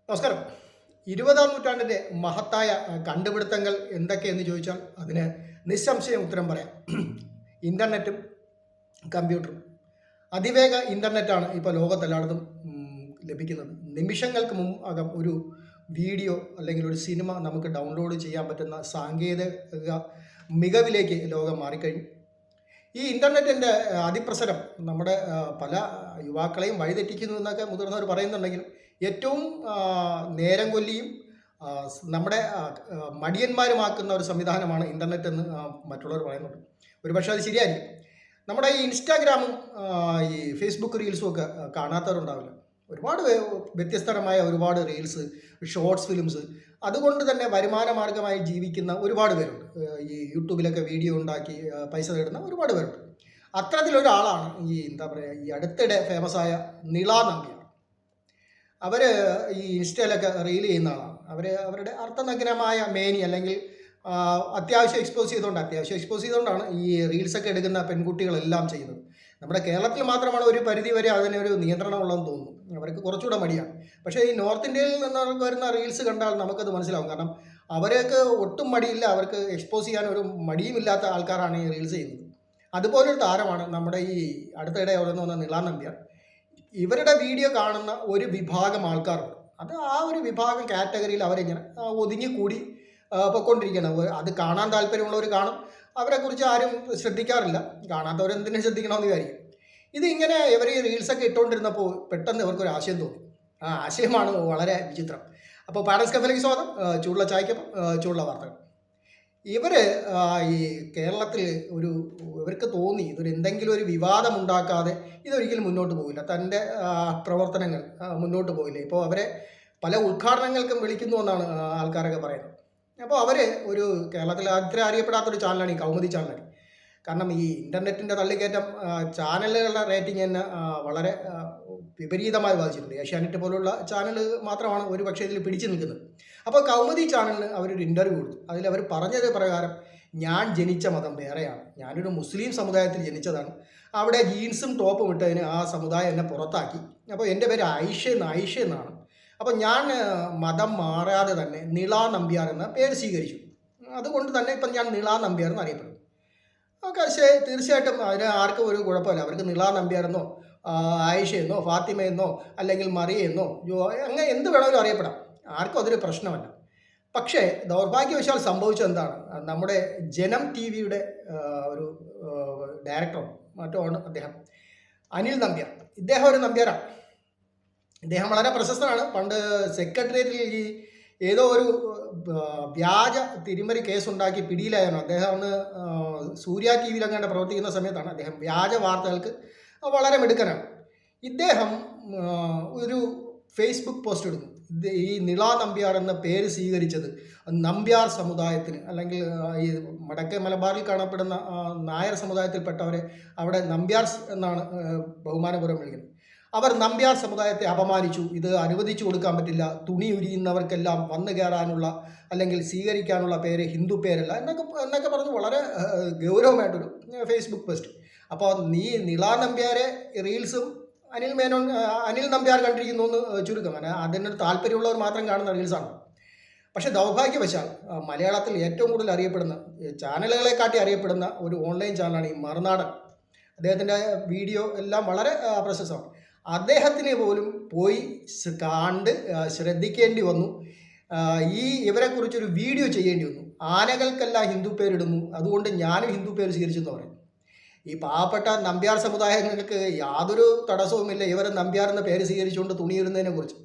നമസ്കാരം. 20-ാം നൂറ്റാണ്ടിൻ്റെ മഹത്തായ കണ്ടുപിടുത്തങ്ങൾ എന്തൊക്കെയെന്ന് ചോദിച്ചാൽ അതിന് നിസ്സംശയം ഉത്തരം പറയാം. ഇൻ്റർനെറ്റും കമ്പ്യൂട്ടറും. അതിവേഗ ഇൻ്റർനെറ്റാണ് ഇപ്പോൾ ലോകത്തെല്ലായിടത്തും ലഭിക്കുന്നത്. നിമിഷങ്ങൾക്ക് അകം ഒരു വീഡിയോ അല്ലെങ്കിൽ ഒരു സിനിമ നമുക്ക് ഡൗൺലോഡ് ചെയ്യാൻ പറ്റുന്ന സാങ്കേതിക മികവിലേക്ക് ലോകം മാറിക്കഴിഞ്ഞു. ഈ ഇൻ്റർനെറ്റിൻ്റെ അതിപ്രസരം നമ്മുടെ പല യുവാക്കളെയും വഴിതെറ്റിക്കുന്നു എന്നൊക്കെ മുതിർന്നവർ പറയുന്നുണ്ടെങ്കിലും ഏറ്റവും നേരം കൊല്ലിയും നമ്മുടെ മടിയന്മാരുമാക്കുന്ന ഒരു സംവിധാനമാണ് ഇൻ്റർനെറ്റ് എന്ന് മറ്റുള്ളവർ പറയുന്നുണ്ട്. ഒരുപക്ഷെ അത് ശരിയായിരിക്കും. നമ്മുടെ ഈ ഇൻസ്റ്റാഗ്രാമും ഈ ഫേസ്ബുക്ക് റീൽസും ഒക്കെ കാണാത്തവരുണ്ടാവില്ല. ഒരുപാട് വ്യത്യസ്തരമായ ഒരുപാട് റീൽസ്, ഷോർട്സ് ഫിലിംസ്, അതുകൊണ്ട് തന്നെ വരുമാന മാർഗമായി ജീവിക്കുന്ന ഒരുപാട് പേരുണ്ട്. ഈ യൂട്യൂബിലൊക്കെ വീഡിയോ ഉണ്ടാക്കി പൈസ നേടുന്ന ഒരുപാട് പേരുണ്ട്. അത്തരത്തിലൊരാളാണ് ഈ എന്താ പറയുക, ഈ അടുത്തിടെ ഫേമസായ നിള നമ്പ്യാർ. അവർ ഈ ഇൻസ്റ്റയിലൊക്കെ റീൽ ചെയ്യുന്ന ആളാണ്. അവരുടെ അർത്ഥനഗ്നമായ മേനി അല്ലെങ്കിൽ അത്യാവശ്യം എക്സ്പോസ് ചെയ്തുകൊണ്ടാണ് ഈ റീൽസൊക്കെ എടുക്കുന്ന പെൺകുട്ടികളെല്ലാം ചെയ്യുന്നത്. നമ്മുടെ കേരളത്തിൽ മാത്രമാണ് ഒരു പരിധി വരെ അതിനൊരു നിയന്ത്രണം ഉള്ളതെന്ന് തോന്നുന്നു. അവർക്ക് കുറച്ചുകൂടെ മടിയാണ്. പക്ഷേ ഈ നോർത്ത് ഇന്ത്യയിൽ നിന്നൊക്കെ വരുന്ന റീൽസ് കണ്ടാൽ നമുക്കത് മനസ്സിലാവും. കാരണം അവർക്ക് ഒട്ടും മടിയില്ല, അവർക്ക് എക്സ്പോസ് ചെയ്യാൻ ഒരു മടിയുമില്ലാത്ത ആൾക്കാരാണ് ഈ റീൽസ് ചെയ്യുന്നത്. അതുപോലൊരു താരമാണ് നമ്മുടെ ഈ അടുത്തിടെ അവിടെ നിന്ന് വന്ന നിള നമ്പ്യാർ. ഇവരുടെ വീഡിയോ കാണുന്ന ഒരു വിഭാഗം ആൾക്കാരുണ്ട്. അത് ആ ഒരു വിഭാഗം കാറ്റഗറിയിൽ അവരിങ്ങനെ ഒതുങ്ങിക്കൂടി പൊയ്ക്കൊണ്ടിരിക്കുകയാണ്. അത് കാണാൻ താല്പര്യമുള്ളവർ കാണും, അവരെക്കുറിച്ച് ആരും ശ്രദ്ധിക്കാറില്ല. കാണാത്തവരെന്തിനും ശ്രദ്ധിക്കണമെന്ന് വിചാരിക്കും. ഇതിങ്ങനെ ഇവർ ഈ റീൽസൊക്കെ ഇട്ടുകൊണ്ടിരുന്നപ്പോൾ പെട്ടെന്ന് ഇവർക്കൊരു ആശയം തോന്നി. ആ ആശയമാണ് വളരെ വിചിത്രം. അപ്പോൾ പാരൻസ് കഫേലേക്ക് സ്വാഗതം. ചൂടുള്ള ചായക്കൊപ്പം ചൂടുള്ള വാർത്തകൾ. ഇവർ ഈ കേരളത്തിൽ ഇവർക്ക് തോന്നി ഇതൊരു എന്തെങ്കിലും ഒരു വിവാദമുണ്ടാക്കാതെ ഇതൊരിക്കലും മുന്നോട്ട് പോകില്ല, തൻ്റെ പ്രവർത്തനങ്ങൾ മുന്നോട്ട് പോകില്ല. ഇപ്പോൾ അവരെ പല ഉദ്ഘാടനങ്ങൾക്കും വിളിക്കുന്നു എന്നാണ് ആൾക്കാരൊക്കെ പറയുന്നത്. അപ്പോൾ അവർ ഒരു കേരളത്തിൽ അത്ര അറിയപ്പെടാത്തൊരു ചാനലാണ് ഈ കൗമുദി ചാനൽ. കാരണം ഈ ഇൻ്റർനെറ്റിൻ്റെ തള്ളിക്കയറ്റം ചാനലുകളുടെ റേറ്റിംഗ് തന്നെ വളരെ വിപരീതമായി ബാധിച്ചിട്ടുണ്ട്. ഏഷ്യാനെറ്റ് പോലുള്ള ചാനൽ മാത്രമാണ് ഒരു പക്ഷേ ഇതിൽ പിടിച്ചു നിൽക്കുന്നത്. അപ്പോൾ കൗമുദി ചാനലിന് അവരൊരു ഇൻ്റർവ്യൂ കൊടുത്തു. അതിലവർ പറഞ്ഞത് പ്രകാരം, ഞാൻ ജനിച്ച മതം വേറെയാണ്, ഞാനൊരു മുസ്ലിം സമുദായത്തിൽ ജനിച്ചതാണ്, അവിടെ ജീൻസും ടോപ്പും ഇട്ടതിന് ആ സമുദായം എന്നെ പുറത്താക്കി. അപ്പോൾ എൻ്റെ പേര് ആയിഷ എന്നാണ്. അപ്പോൾ ഞാൻ മതം മാറാതെ തന്നെ നിള നമ്പ്യാർ എന്ന പേര് സ്വീകരിച്ചു. അതുകൊണ്ട് തന്നെ ഇപ്പം ഞാൻ നിള നമ്പ്യാർ എന്ന് അറിയപ്പെടും. പക്ഷേ തീർച്ചയായിട്ടും അതിന് ആർക്കും ഒരു കുഴപ്പമില്ല. അവർക്ക് നിള നമ്പ്യാരെന്നോ ആയിഷയെന്നോ ഫാത്തിമയെന്നോ അല്ലെങ്കിൽ മറിയെന്നോ അങ്ങനെ എന്ത് വേണമെങ്കിലും അറിയപ്പെടാം. ആർക്കും അതൊരു പ്രശ്നമല്ല. പക്ഷേ ദൗർഭാഗ്യവശാൽ സംഭവിച്ചത് എന്താണ്, നമ്മുടെ ജനം ടി വിയുടെ ഒരു ഡയറക്ടറോ മറ്റോ ആണ് അദ്ദേഹം, അനിൽ നമ്പ്യാർ. ഇദ്ദേഹം ഒരു നമ്പ്യാരാണ്. ഇദ്ദേഹം വളരെ പ്രശസ്തനാണ്. പണ്ട് സെക്രട്ടേറിയറ്റിൽ ഈ ഏതോ ഒരു വ്യാജ തിരിമറി കേസുണ്ടാക്കി പിടിയിലായിരുന്നു. അദ്ദേഹം അന്ന് സൂര്യ ടി വിയിലങ്ങാണ്ട് പ്രവർത്തിക്കുന്ന സമയത്താണ്. അദ്ദേഹം വ്യാജ വാർത്തകൾക്ക് വളരെ മിടുക്കനാണ്. ഇദ്ദേഹം ഒരു ഫേസ്ബുക്ക് പോസ്റ്റ് ഇടുന്നു. ഈ നിള നമ്പ്യാർ എന്ന പേര് സ്വീകരിച്ചത് നമ്പ്യാർ സമുദായത്തിന്, അല്ലെങ്കിൽ ഈ വടക്കേ മലബാറിൽ കാണപ്പെടുന്ന നായർ സമുദായത്തിൽപ്പെട്ടവരെ അവിടെ നമ്പ്യാർ എന്നാണ് ബഹുമാനപൂർവ്വം വിളിക്കുന്നത്. അവർ നമ്പ്യാർ സമുദായത്തെ അപമാനിച്ചു, ഇത് അനുവദിച്ചു കൊടുക്കാൻ പറ്റില്ല, തുണി ഉരിയുന്നവർക്കെല്ലാം വന്നു കയറാനുള്ള അല്ലെങ്കിൽ സ്വീകരിക്കാനുള്ള പേര് ഹിന്ദു പേരല്ല എന്നൊക്കെ പറഞ്ഞ് വളരെ ഗൗരവമായിട്ടൊരു ഫേസ്ബുക്ക് പോസ്റ്റ്. അപ്പോൾ നീ നിള നമ്പ്യാരെ റീൽസും അനിൽ നമ്പ്യാർ കണ്ടിരിക്കുന്നു എന്ന് ചുരുക്കം. അതിനൊരു താല്പര്യമുള്ളവർ മാത്രം കാണുന്ന റീൽസാണ്. പക്ഷേ ദൗർഭാഗ്യവശാൽ മലയാളത്തിൽ ഏറ്റവും കൂടുതൽ അറിയപ്പെടുന്ന ചാനലുകളെക്കാട്ടി അറിയപ്പെടുന്ന ഒരു ഓൺലൈൻ ചാനലാണ് ഈ മറുനാടൻ. അദ്ദേഹത്തിൻ്റെ വീഡിയോ എല്ലാം വളരെ പ്രശസ്തമാണ്. അദ്ദേഹത്തിന് പോലും പോയി കണ്ട് ശ്രദ്ധിക്കേണ്ടി വന്നു. ഇവരെക്കുറിച്ചൊരു വീഡിയോ ചെയ്യേണ്ടി വന്നു. ആനകൾക്കെല്ലാം ഹിന്ദു പേരിടുന്നു, അതുകൊണ്ട് ഞാനും ഹിന്ദു പേര് സ്വീകരിച്ചെന്ന് പറയും. ഈ പാവപ്പെട്ട നമ്പ്യാർ സമുദായങ്ങൾക്ക് യാതൊരു തടസ്സവുമില്ല ഇവരെ നമ്പ്യാർ എന്ന പേര് സ്വീകരിച്ചുകൊണ്ട് തുണിയിടുന്നതിനെ കുറിച്ച്.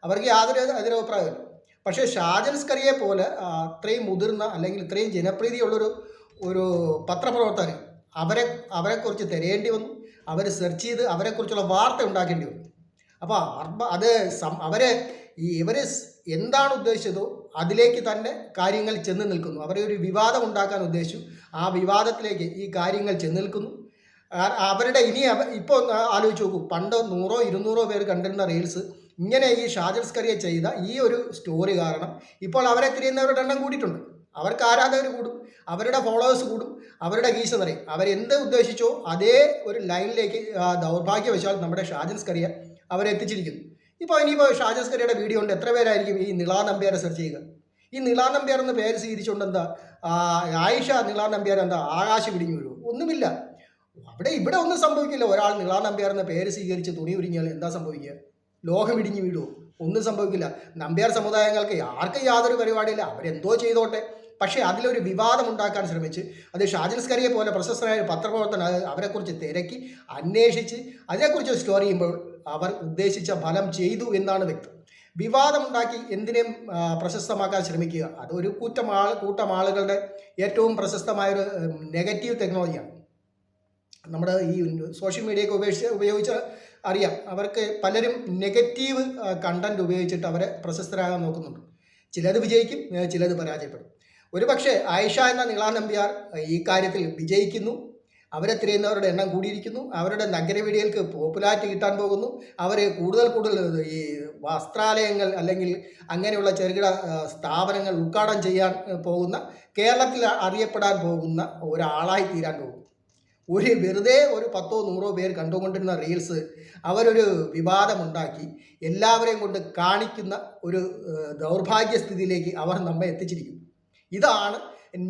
അവർക്ക് യാതൊരു അഭിപ്രായമില്ല. പക്ഷേ ഷാജൻ സ്കറിയെ പോലെ അത്രയും മുതിർന്ന അല്ലെങ്കിൽ ഇത്രയും ജനപ്രീതിയുള്ളൊരു പത്രപ്രവർത്തകർ അവരെക്കുറിച്ച് തിരയേണ്ടി വന്നു. അവർ സെർച്ച് ചെയ്ത് അവരെക്കുറിച്ചുള്ള വാർത്ത ഉണ്ടാക്കേണ്ടി വന്നു. അപ്പോൾ ഇവർ എന്താണ് ഉദ്ദേശിച്ചതോ അതിലേക്ക് തന്നെ കാര്യങ്ങൾ ചെന്ന് നിൽക്കുന്നു. അവരെ ഒരു വിവാദം ഉണ്ടാക്കാൻ ഉദ്ദേശിച്ചു, ആ വിവാദത്തിലേക്ക് ഈ കാര്യങ്ങൾ ചെന്ന് നിൽക്കുന്നു. അവരുടെ ഇപ്പോൾ ആലോചിച്ച് നോക്കൂ, പണ്ട് 100-200 പേര് കണ്ടിരുന്ന റീൽസ് ഇങ്ങനെ ഈ ഷാജൻ സ്കറിയ ചെയ്ത ഈ ഒരു സ്റ്റോറി കാരണം ഇപ്പോൾ അവരെ തിരിയുന്നവരുടെ എണ്ണം കൂടിയിട്ടുണ്ട്. അവർക്ക് ആരാധകർ കൂടും, അവരുടെ ഫോളോവേഴ്സ് കൂടും, അവരുടെ ഗീശ നിറയും. അവരെന്ത് ഉദ്ദേശിച്ചോ അതേ ഒരു ലൈനിലേക്ക് ദൗർഭാഗ്യവശാൽ നമ്മുടെ ഷാജൻ സ്കറിയ അവരെത്തിച്ചിരിക്കുന്നു. ഇനിയിപ്പോൾ ഷാജസ്കറിയുടെ വീഡിയോ ഉണ്ട്, എത്ര പേരായിരിക്കും ഈ നിളാ നമ്പ്യാരെ സെർച്ച് ചെയ്യുക? ഈ നിളാ നമ്പ്യാർ എന്ന പേര് സ്വീകരിച്ചുകൊണ്ട് എന്താ ആയിഷ നിളാ നമ്പ്യാർ എന്താ ആകാശം ഇടിഞ്ഞു വീഴുമോ? ഒന്നുമില്ല. ഇവിടെ ഒന്നും സംഭവിക്കില്ല. ഒരാൾ നിളാ നമ്പ്യാർ എന്ന പേര് സ്വീകരിച്ച് തുണി ഉരിഞ്ഞാൽ എന്താ സംഭവിക്കുക? ലോകം ഇടിഞ്ഞു വീഴുമോ? ഒന്നും സംഭവിക്കില്ല. നമ്പ്യാർ സമുദായങ്ങൾക്ക് ആർക്കും യാതൊരു പരിപാടിയില്ല, അവരെന്തോ ചെയ്തോട്ടെ. പക്ഷേ അതിലൊരു വിവാദം ഉണ്ടാക്കാൻ ശ്രമിച്ച് അത് ഷാജൽസ്കറിയെ പോലെ പ്രശസ്തരായ ഒരു പത്രപ്രവർത്തനം അവരെക്കുറിച്ച് തിരക്കി അന്വേഷിച്ച് അതിനെക്കുറിച്ച് സ്റ്റോറി ചെയ്യുമ്പോൾ അവർ ഉദ്ദേശിച്ച ഫലം ചെയ്തു എന്നാണ് വ്യക്തം. വിവാദമുണ്ടാക്കി എന്തിനേയും പ്രശസ്തമാക്കാൻ ശ്രമിക്കുക അത് ഒരു കൂട്ടം ആളുകളുടെ ഏറ്റവും പ്രശസ്തമായൊരു നെഗറ്റീവ് ടെക്നോളജിയാണ്. നമ്മുടെ ഈ സോഷ്യൽ മീഡിയയൊക്കെ ഉപയോഗിച്ച് അറിയാം, അവർക്ക് പലരും നെഗറ്റീവ് കണ്ടന്റ് ഉപയോഗിച്ചിട്ട് അവരെ പ്രശസ്തരാകാൻ നോക്കുന്നുണ്ട്. ചിലത് വിജയിക്കും, ചിലത് പരാജയപ്പെടും. ഒരു പക്ഷേ ആയിഷ എന്ന നിളാ നമ്പ്യാർ ഈ കാര്യത്തിൽ വിജയിക്കുന്നു, അവരെ തിരയുന്നവരുടെ എണ്ണം കൂടിയിരിക്കുന്നു, അവരുടെ നഗരവീഡികൾക്ക് പോപ്പുലാരിറ്റി കിട്ടാൻ പോകുന്നു, അവർ കൂടുതൽ ഈ വസ്ത്രാലയങ്ങൾ അല്ലെങ്കിൽ അങ്ങനെയുള്ള ചെറുകിട സ്ഥാപനങ്ങൾ ഉദ്ഘാടനം ചെയ്യാൻ പോകുന്ന, കേരളത്തിൽ അറിയപ്പെടാൻ പോകുന്ന ഒരാളായി തീരാൻ പോകും. വെറുതെ ഒരു 10 or 100 പേർ കണ്ടുകൊണ്ടിരുന്ന റീൽസ് അവരൊരു വിവാദമുണ്ടാക്കി എല്ലാവരെയും കൊണ്ട് കാണിക്കുന്ന ഒരു ദൗർഭാഗ്യസ്ഥിതിയിലേക്ക് അവർ നമ്മെ എത്തിച്ചിരിക്കും. ഇതാണ്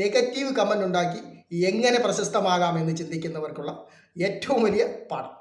നെഗറ്റീവ് കമൻ്റ് ഉണ്ടാക്കി എങ്ങനെ പ്രശസ്തമാകാമെന്ന് ചിന്തിക്കുന്നവർക്കുള്ള ഏറ്റവും വലിയ പാഠം.